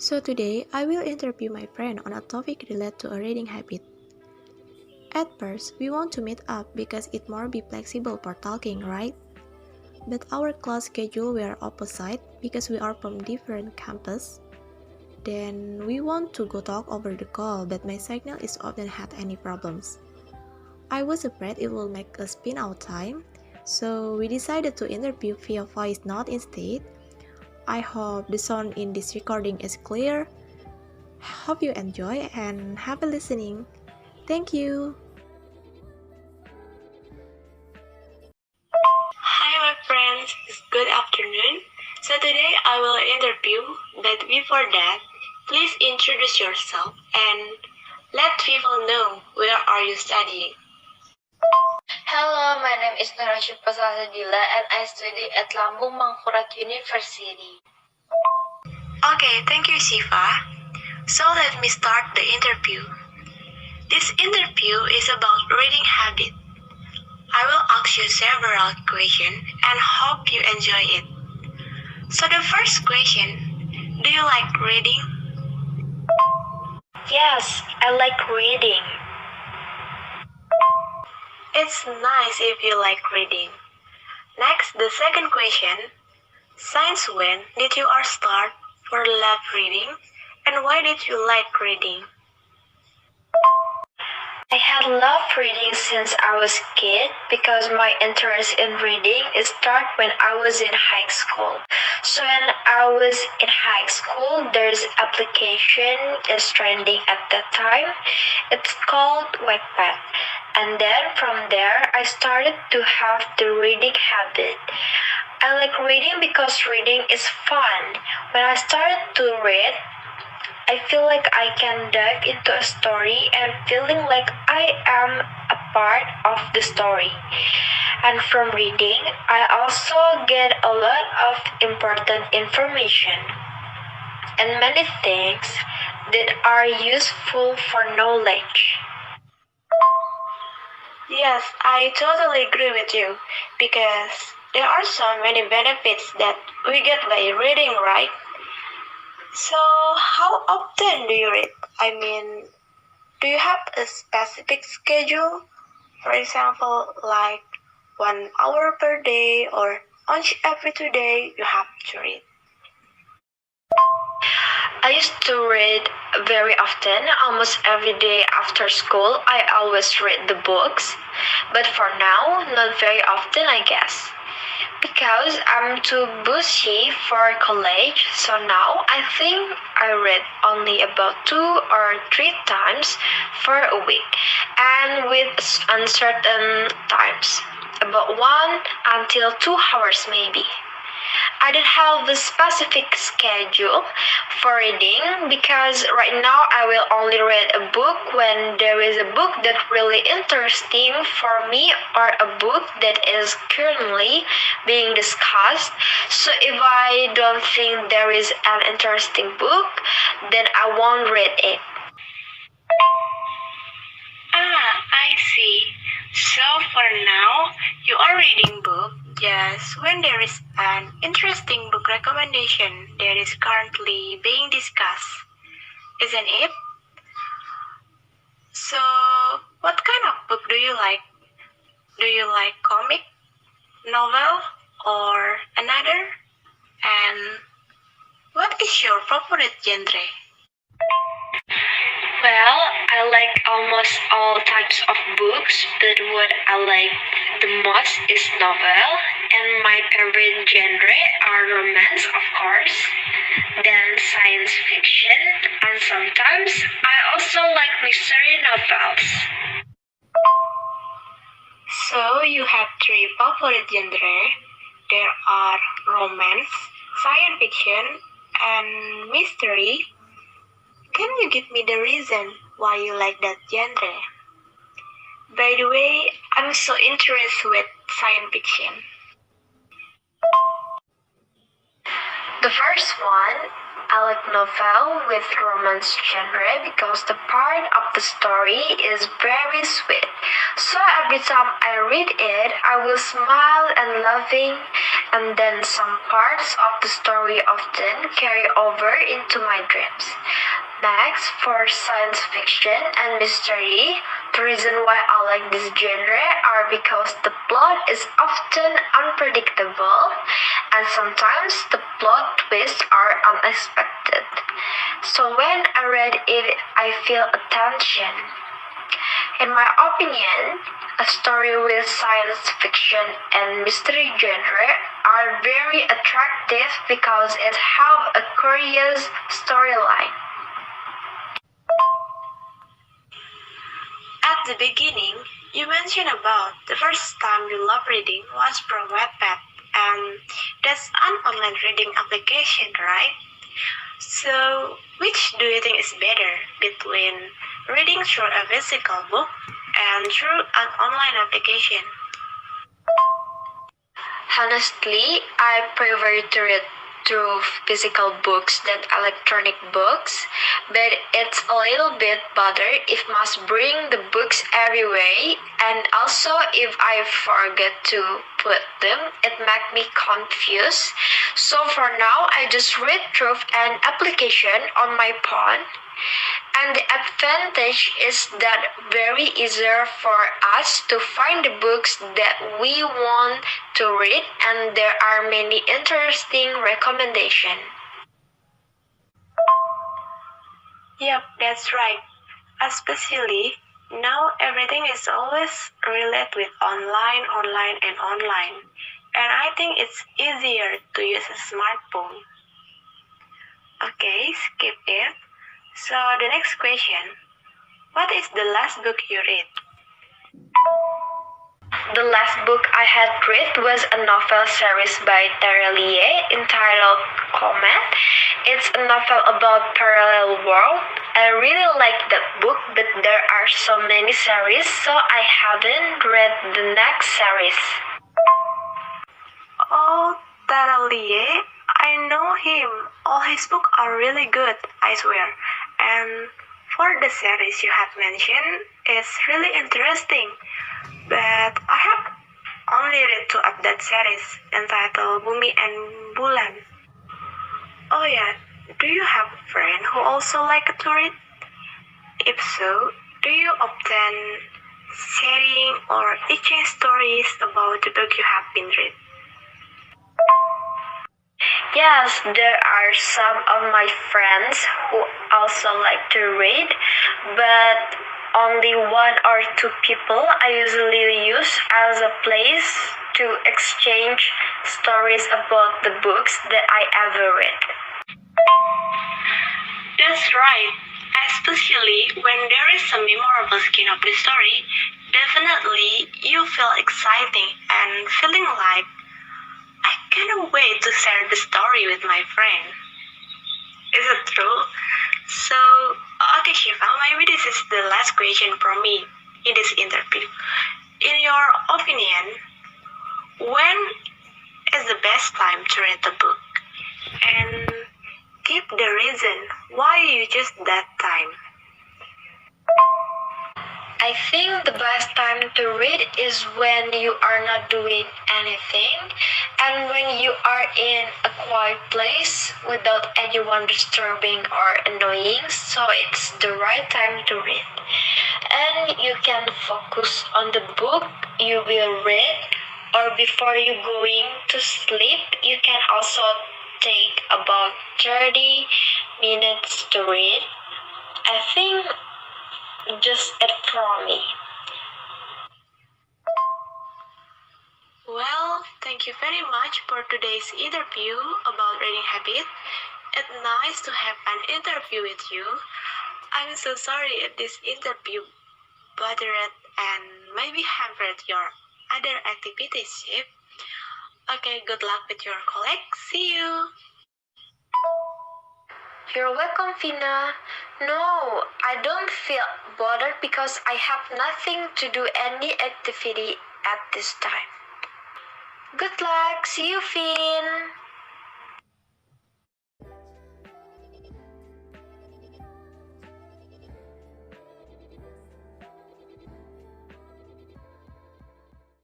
So today I will interview my friend on a topic related to a reading habit. At first, we want to meet up because it more be flexible for talking, right? But our class schedule were opposite because we are from different campus. Then we want to go talk over the call, but my signal is often had any problems. I was afraid it will make us spin out time, so we decided to interview via voice note instead. I hope the sound in this recording is clear. Hope you enjoy and have a listening. Thank you. Hi, my friends. Good afternoon. So today I will interview, but before that, please introduce yourself and let people know where are you studying. Hello, my name is Nurashifa Prasadila and I study at Lambung Mangkurat University. Okay, thank you, Shiva. So let me start the interview. This interview is about reading habit. I will ask you several questions and hope you enjoy it. So the first question, do you like reading? Yes, I like reading. It's nice if you like reading. Next, the second question, since when did you start for love reading and why did you like reading? I had loved reading since I was a kid because my interest in reading started when I was in high school. So when I was in high school, there's application is trending at that time. It's called Wattpad. And then from there, I started to have the reading habit. I like reading because reading is fun. When I started to read, I feel like I can dive into a story and feeling like I am a part of the story. And from reading, I also get a lot of important information and many things that are useful for knowledge. Yes, I totally agree with you because there are so many benefits that we get by reading, right? So, how often do you read? I mean, do you have a specific schedule? For example, like 1 hour per day or once every 2 days you have to read. I used to read very often, almost every day after school. I always read the books, but for now, not very often, I guess. Because I'm too busy for college, so now I think I read only about 2 or 3 times for a week, and with uncertain times, about 1 until 2 hours maybe. I don't have a specific schedule for reading because right now I will only read a book when there is a book that really interesting for me or a book that is currently being discussed. So if I don't think there is an interesting book, then I won't read it. I see. So for now, you are reading book just when there is an interesting book recommendation that is currently being discussed, isn't it? So, what kind of book do you like? Do you like comic, novel, or another? And what is your favorite genre? Well, I like almost all types of books, but what I like the most is novel, and my favorite genre are romance, of course, then science fiction, and sometimes I also like mystery novels. So you have three favorite genres. There are romance, science fiction, and mystery. Can you give me the reason why you like that genre? By the way, I'm so interested with science fiction. The first one I like novel with romance genre because the part of the story is very sweet. So every time I read it, I will smile and laughing, and then some parts of the story often carry over into my dreams. Next, for science fiction and mystery, the reason why I like this genre are because the plot is often unpredictable and sometimes the plot twists are unexpected. So when I read it, I feel a tension. In my opinion, a story with science fiction and mystery genre are very attractive because it have a curious storyline. At the beginning, you mentioned about the first time you love reading was from Wattpad, and that's an online reading application, right? So, which do you think is better between reading through a physical book and through an online application? Honestly, I prefer to read through physical books than electronic books, but it's a little bit bother if must bring the books everywhere, and also if I forget to put them, it make me confused. So for now, I just read through an application on my phone. And the advantage is that very easier for us to find the books that we want to read, and there are many interesting recommendations. Yep, that's right. Especially now everything is always related with and online. And I think it's easier to use a smartphone. Okay, skip it. So the next question. What is the last book you read? The last book I had read was a novel series by Terrelie entitled Comet. It's a novel about parallel world. I really like that book, but there are so many series, so I haven't read the next series. Oh, Taralie, I know him. All his books are really good, I swear. And for the series you have mentioned, it's really interesting. But I have only read two of that series entitled Bumi and Bulan. Oh yeah, do you have a friend who also like to read? If so, do you often sharing or teaching stories about the book you have been read? Yes, there are some of my friends who also like to read, but only one or two people I usually use as a place to exchange stories about the books that I ever read. That's right. Especially when there is a memorable skin of the story, definitely you feel exciting and feeling like I can't wait to share the story with my friend. Is it true? So, okay, Shiva, maybe this is the last question from me in this interview. In your opinion, when is the best time to read the book? And give the reason why you choose that time. I think the best time to read is when you are not doing anything and when you are in a quiet place without anyone disturbing or annoying, so it's the right time to read. And you can focus on the book you will read, or before you going to sleep, you can also take about 30 minutes to read. I think just it for me. Well, thank you very much for today's interview about reading habit. It's nice to have an interview with you. I'm so sorry if this interview bothered and maybe hampered your other activities, Chip. Okay, good luck with your colleague. See you. You're welcome, Vina. No, I don't feel bothered because I have nothing to do any activity at this time. Good luck. See you, Vin.